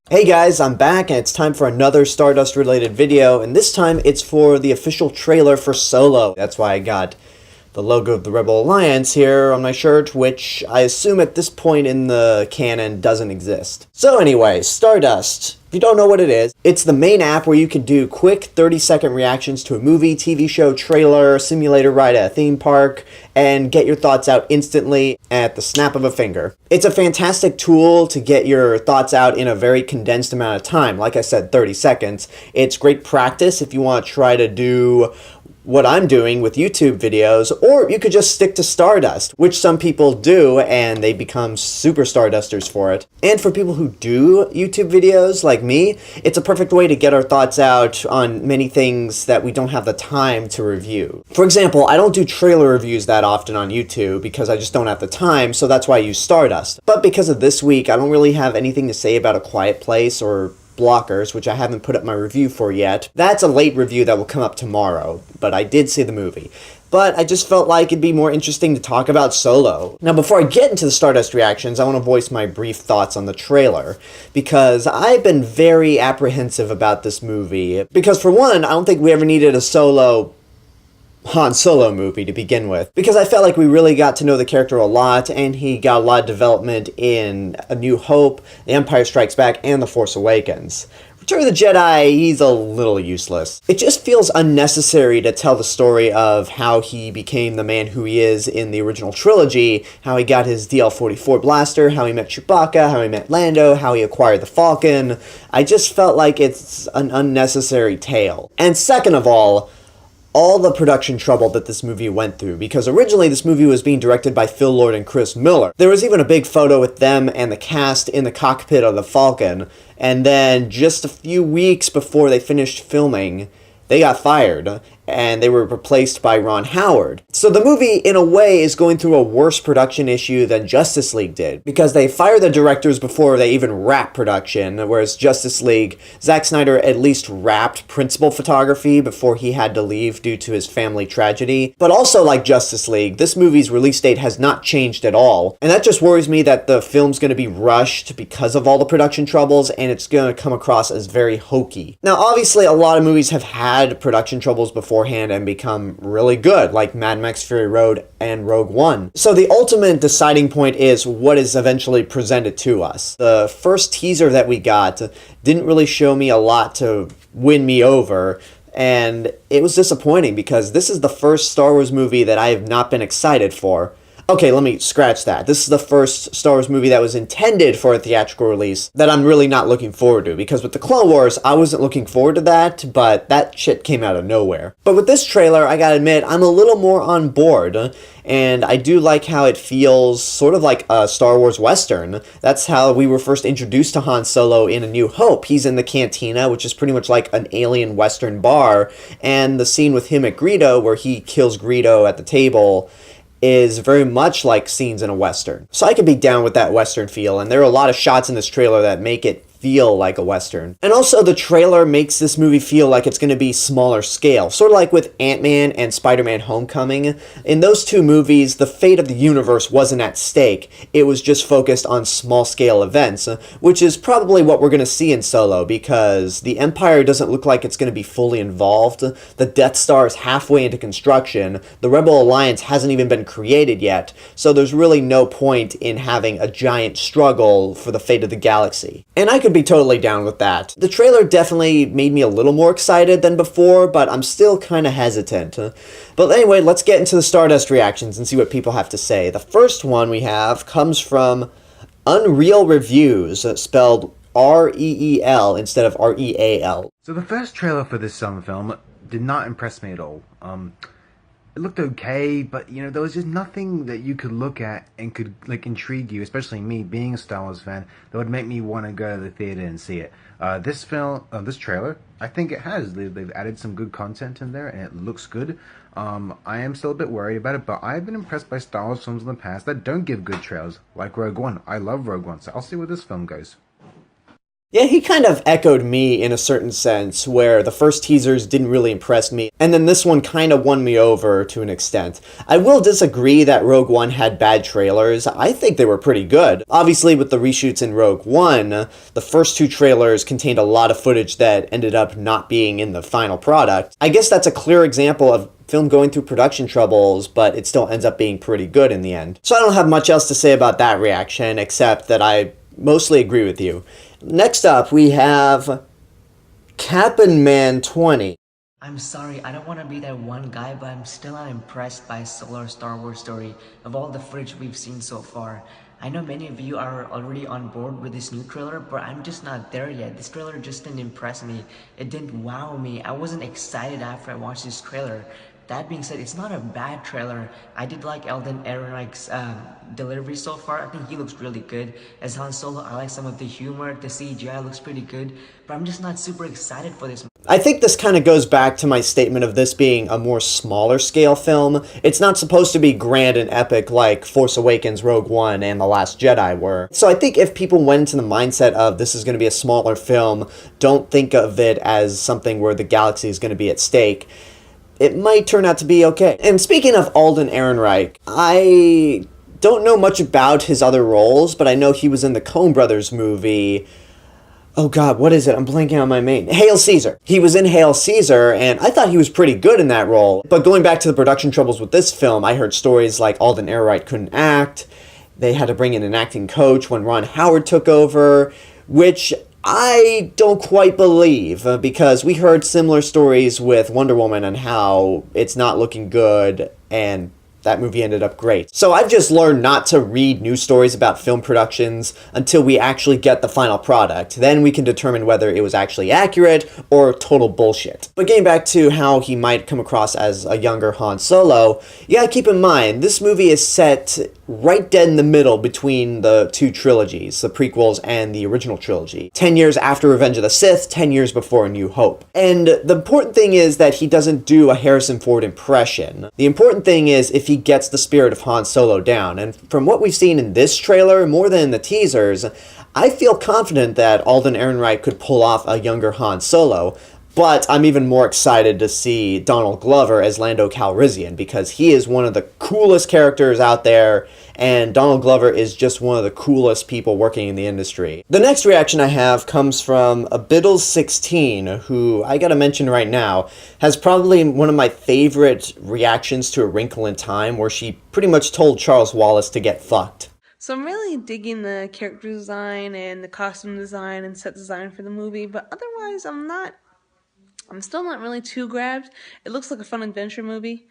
Hey guys, I'm back and it's time for another Stardust related video, and this time it's for the official trailer for Solo. That's why I got the logo of the Rebel Alliance here on my shirt, which I assume at this point in the canon doesn't exist. So anyway, Stardust. If you don't know what it is, it's the main app where you can do quick 30-second reactions to a movie, TV show, trailer, simulator ride at a theme park, and get your thoughts out instantly at the snap of a finger. It's a fantastic tool to get your thoughts out in a very condensed amount of time. Like I said, 30 seconds. It's great practice if you want to try to do what I'm doing with YouTube videos, or you could just stick to Stardust, which some people do, and they become super Stardusters for it. And for people who do YouTube videos, like me, it's a perfect way to get our thoughts out on many things that we don't have the time to review. For example, I don't do trailer reviews that often on YouTube because I just don't have the time, so that's why I use Stardust. But because of this week, I don't really have anything to say about A Quiet Place or Blockers, which I haven't put up my review for yet. That's a late review that will come up tomorrow, but I did see the movie. But I just felt like it'd be more interesting to talk about Solo. Now, before I get into the Stardust reactions, I want to voice my brief thoughts on the trailer, because I've been very apprehensive about this movie. Because for one, I don't think we ever needed a Han Solo movie to begin with, because I felt like we really got to know the character a lot, and he got a lot of development in A New Hope, The Empire Strikes Back, and The Force Awakens. Return of the Jedi, he's a little useless. It just feels unnecessary to tell the story of how he became the man who he is in the original trilogy, how he got his DL-44 blaster, how he met Chewbacca, how he met Lando, how he acquired the Falcon. I just felt like it's an unnecessary tale. And second of all the production trouble that this movie went through, because originally this movie was being directed by Phil Lord and Chris Miller. There was even a big photo with them and the cast in the cockpit of the Falcon, and then just a few weeks before they finished filming, they got fired, and they were replaced by Ron Howard. So the movie, in a way, is going through a worse production issue than Justice League did, because they fired the directors before they even wrapped production, whereas Justice League, Zack Snyder at least wrapped principal photography before he had to leave due to his family tragedy. But also, like Justice League, this movie's release date has not changed at all, and that just worries me that the film's going to be rushed because of all the production troubles, and it's going to come across as very hokey. Now, obviously, a lot of movies have had production troubles beforehand and become really good, like Mad Max Fury Road and Rogue One. So the ultimate deciding point is what is eventually presented to us. The first teaser that we got didn't really show me a lot to win me over, and it was disappointing because this is the first Star Wars movie that I have not been excited for. Okay, let me scratch that. This is the first Star Wars movie that was intended for a theatrical release that I'm really not looking forward to, because with the Clone Wars, I wasn't looking forward to that, but that shit came out of nowhere. But with this trailer, I gotta admit, I'm a little more on board, and I do like how it feels sort of like a Star Wars Western. That's how we were first introduced to Han Solo in A New Hope. He's in the cantina, which is pretty much like an alien Western bar, and the scene with him at Greedo, where he kills Greedo at the table, is very much like scenes in a Western. So I could be down with that Western feel, and there are a lot of shots in this trailer that make it feel like a Western. And also the trailer makes this movie feel like it's going to be smaller scale, sort of like with Ant-Man and Spider-Man Homecoming. In those two movies, the fate of the universe wasn't at stake. It was just focused on small scale events, which is probably what we're going to see in Solo, because the Empire doesn't look like it's going to be fully involved. The Death Star is halfway into construction. The Rebel Alliance hasn't even been created yet, so there's really no point in having a giant struggle for the fate of the galaxy. And I could be totally down with that. The trailer definitely made me a little more excited than before, but I'm still kind of hesitant. But anyway, let's get into the Stardust reactions and see what people have to say. The first one we have comes from Unreal Reviews, spelled R-E-E-L instead of R-E-A-L. So the first trailer for this summer film did not impress me at all. It looked okay, but you know, there was just nothing that you could look at and could like intrigue you, especially me being a Star Wars fan, that would make me want to go to the theater and see it. This trailer, I think it has. They've added some good content in there, and it looks good. I am still a bit worried about it, but I've been impressed by Star Wars films in the past that don't give good trailers, like Rogue One. I love Rogue One, so I'll see where this film goes. Yeah, he kind of echoed me in a certain sense, where the first teasers didn't really impress me, and then this one kind of won me over to an extent. I will disagree that Rogue One had bad trailers. I think they were pretty good. Obviously, with the reshoots in Rogue One, the first two trailers contained a lot of footage that ended up not being in the final product. I guess that's a clear example of film going through production troubles, but it still ends up being pretty good in the end. So I don't have much else to say about that reaction, except that I mostly agree with you. Next up, we have Cap'n Man 20. I'm sorry, I don't want to be that one guy, but I'm still not impressed by Solo Star Wars story of all the footage we've seen so far. I know many of you are already on board with this new trailer, but I'm just not there yet. This trailer just didn't impress me. It didn't wow me. I wasn't excited after I watched this trailer. That being said, it's not a bad trailer. I did like Alden Ehrenreich's delivery so far. I think he looks really good. As Han Solo, I like some of the humor. The CGI looks pretty good, but I'm just not super excited for this. I think this kind of goes back to my statement of this being a more smaller scale film. It's not supposed to be grand and epic like Force Awakens, Rogue One, and The Last Jedi were. So I think if people went into the mindset of this is going to be a smaller film, don't think of it as something where the galaxy is going to be at stake, it might turn out to be okay. And speaking of Alden Ehrenreich, I don't know much about his other roles, but I know he was in the Coen Brothers movie. Oh god, what is it? I'm blanking on my name. Hail Caesar. He was in Hail Caesar, and I thought he was pretty good in that role. But going back to the production troubles with this film, I heard stories like Alden Ehrenreich couldn't act, they had to bring in an acting coach when Ron Howard took over, which I don't quite believe, because we heard similar stories with Wonder Woman and how it's not looking good, and that movie ended up great. So I've just learned not to read news stories about film productions until we actually get the final product. Then we can determine whether it was actually accurate or total bullshit. But getting back to how he might come across as a younger Han Solo, you gotta keep in mind, this movie is set right dead in the middle between the two trilogies, the prequels and the original trilogy. 10 years after Revenge of the Sith, 10 years before A New Hope. And the important thing is that he doesn't do a Harrison Ford impression. The important thing is if he gets the spirit of Han Solo down. And from what we've seen in this trailer, more than in the teasers, I feel confident that Alden Ehrenreich could pull off a younger Han Solo. But I'm even more excited to see Donald Glover as Lando Calrissian, because he is one of the coolest characters out there, and Donald Glover is just one of the coolest people working in the industry. The next reaction I have comes from Biddles16, who I gotta mention right now, has probably one of my favorite reactions to A Wrinkle in Time, where she pretty much told Charles Wallace to get fucked. So I'm really digging the character design and the costume design and set design for the movie, but otherwise I'm still not really too grabbed. It looks like a fun adventure movie,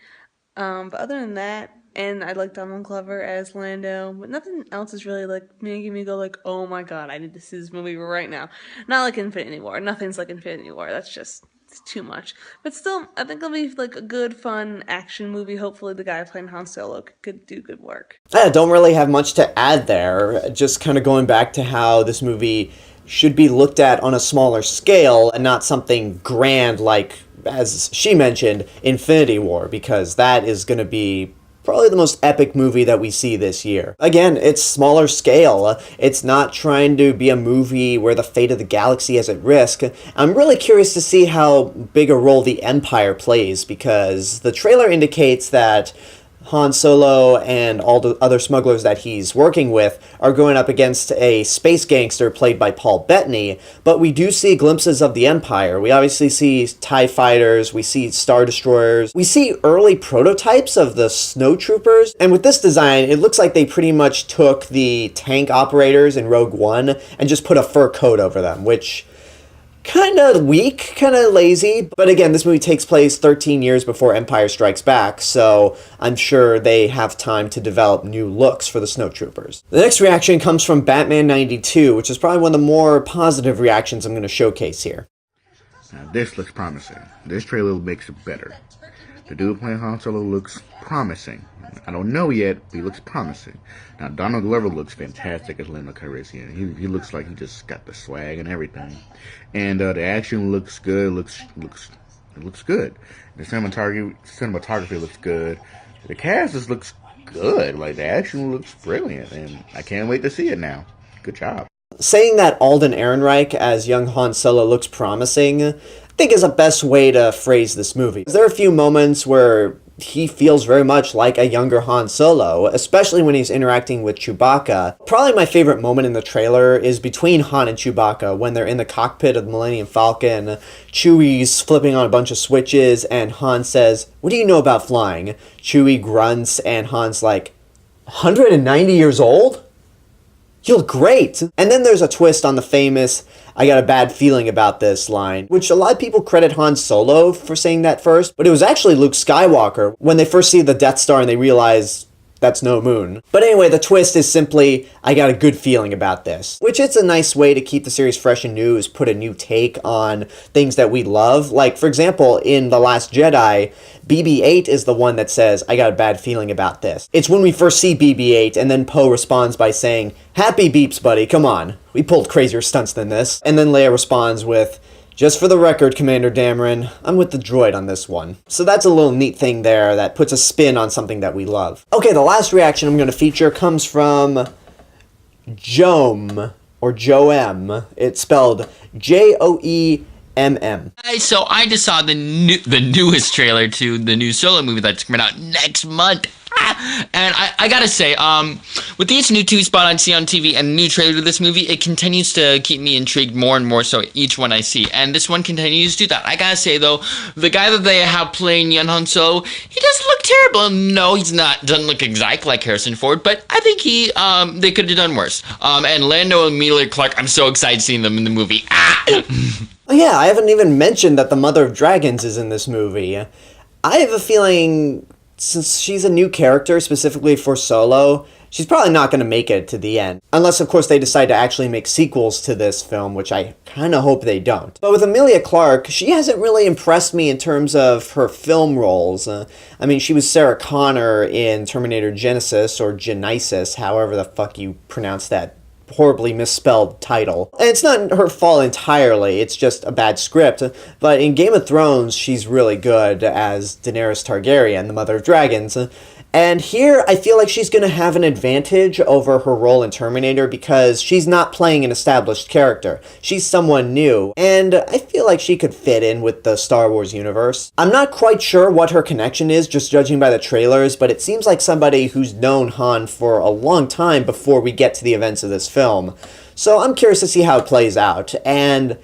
but other than that, and I like Donald Glover as Lando, but nothing else is really like making me go like, oh my god, I need to see this movie right now. Not like Infinity War. Nothing's like Infinity War. It's too much. But still, I think it'll be like a good, fun action movie. Hopefully the guy playing Han Solo could do good work. I don't really have much to add there. Just kind of going back to how this movie should be looked at on a smaller scale and not something grand like, as she mentioned, Infinity War, because that is going to be probably the most epic movie that we see this year. Again, it's smaller scale. It's not trying to be a movie where the fate of the galaxy is at risk. I'm really curious to see how big a role the Empire plays, because the trailer indicates that Han Solo and all the other smugglers that he's working with are going up against a space gangster played by Paul Bettany, but we do see glimpses of the Empire. We obviously see TIE fighters, we see Star Destroyers, we see early prototypes of the snowtroopers, and with this design, it looks like they pretty much took the tank operators in Rogue One and just put a fur coat over them, which kind of weak, kind of lazy. But again, this movie takes place 13 years before Empire Strikes Back, so I'm sure they have time to develop new looks for the snowtroopers. The next reaction comes from Batman 92, which is probably one of the more positive reactions I'm going to showcase here. Now this looks promising. This trailer makes it better. The dude playing Han Solo looks promising. I don't know yet, but he looks promising. Now Donald Glover looks fantastic as Lando Calrissian. He looks like he just got the swag and everything. And the action looks good. It looks good. The cinematography looks good. The cast just looks good. Like, the action looks brilliant, and I can't wait to see it now. Good job. Saying that Alden Ehrenreich as young Han Solo looks promising, I think is the best way to phrase this movie. There are a few moments where he feels very much like a younger Han Solo, especially when he's interacting with Chewbacca. Probably my favorite moment in the trailer is between Han and Chewbacca when they're in the cockpit of the Millennium Falcon. Chewie's flipping on a bunch of switches and Han says, "What do you know about flying?" Chewie grunts and Han's like, 190 years old? You look great! And then there's a twist on the famous, "I got a bad feeling about this" line, which a lot of people credit Han Solo for saying that first, but it was actually Luke Skywalker when they first see the Death Star and they realize that's no moon. But anyway, the twist is simply, "I got a good feeling about this," which it's a nice way to keep the series fresh and new, is put a new take on things that we love. Like, for example, in The Last Jedi, BB-8 is the one that says, "I got a bad feeling about this." It's when we first see BB-8, and then Poe responds by saying, "Happy beeps, buddy, come on. We pulled crazier stunts than this." And then Leia responds with, "Just for the record, Commander Dameron, I'm with the droid on this one." So that's a little neat thing there that puts a spin on something that we love. Okay, the last reaction I'm going to feature comes from Joem, or Joem. It's spelled Joemm. So I just saw the newest trailer to the new Solo movie that's coming out next month. And I gotta say, with each new two spot I see on TV and new trailer to this movie, it continues to keep me intrigued more and more so each one I see. And this one continues to do that. I gotta say, though, the guy that they have playing young Han Solo, he doesn't look terrible. No, he's not. Doesn't look exactly like Harrison Ford, but I think they could have done worse. And Lando and Emilia Clarke, I'm so excited seeing them in the movie. Oh yeah, I haven't even mentioned that the Mother of Dragons is in this movie. I have a feeling, since she's a new character specifically for Solo, she's probably not going to make it to the end. Unless, of course, they decide to actually make sequels to this film, which I kind of hope they don't. But with Emilia Clarke, she hasn't really impressed me in terms of her film roles. I mean, she was Sarah Connor in Terminator Genesis, or Genesis, however the fuck you pronounce that horribly misspelled title. And it's not her fault entirely, it's just a bad script, but in Game of Thrones, she's really good as Daenerys Targaryen, the Mother of Dragons. And here, I feel like she's going to have an advantage over her role in Terminator because she's not playing an established character. She's someone new, and I feel like she could fit in with the Star Wars universe. I'm not quite sure what her connection is, just judging by the trailers, but it seems like somebody who's known Han for a long time before we get to the events of this film. So I'm curious to see how it plays out, and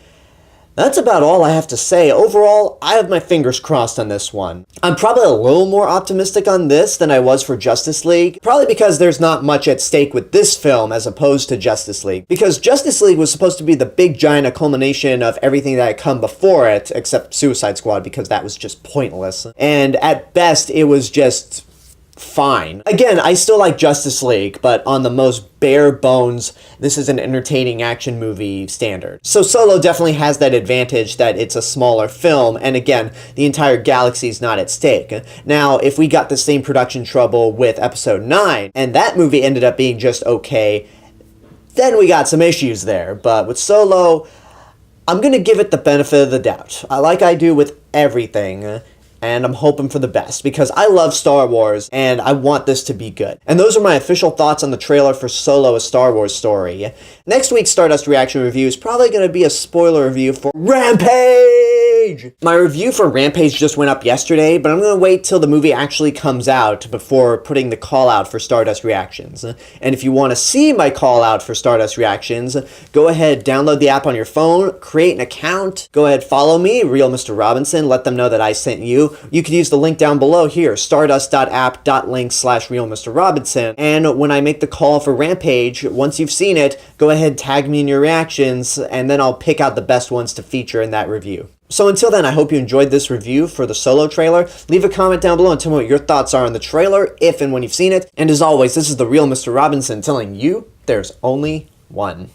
that's about all I have to say. Overall, I have my fingers crossed on this one. I'm probably a little more optimistic on this than I was for Justice League, probably because there's not much at stake with this film as opposed to Justice League. Because Justice League was supposed to be the big giant culmination of everything that had come before it, except Suicide Squad, because that was just pointless. And at best, it was just fine. Again, I still like Justice League, but on the most bare bones, this is an entertaining action movie standard. So Solo definitely has that advantage that it's a smaller film, and again, the entire galaxy is not at stake. Now, if we got the same production trouble with Episode 9, and that movie ended up being just okay, then we got some issues there. But with Solo, I'm gonna give it the benefit of the doubt. Like I do with everything, and I'm hoping for the best, because I love Star Wars, and I want this to be good. And those are my official thoughts on the trailer for Solo: A Star Wars Story. Next week's Stardust Reaction review is probably going to be a spoiler review for Rampage! My review for Rampage just went up yesterday, but I'm going to wait till the movie actually comes out before putting the call out for Stardust Reactions. And if you want to see my call out for Stardust Reactions, go ahead, download the app on your phone, create an account, go ahead, follow me, RealMrRobinson, let them know that I sent you. You can use the link down below here, stardust.app.link /RealMrRobinson. And when I make the call for Rampage, once you've seen it, go ahead, tag me in your reactions, and then I'll pick out the best ones to feature in that review. So until then, I hope you enjoyed this review for the Solo trailer. Leave a comment down below and tell me what your thoughts are on the trailer, if and when you've seen it. And as always, this is the Real Mr. Robinson telling you there's only one.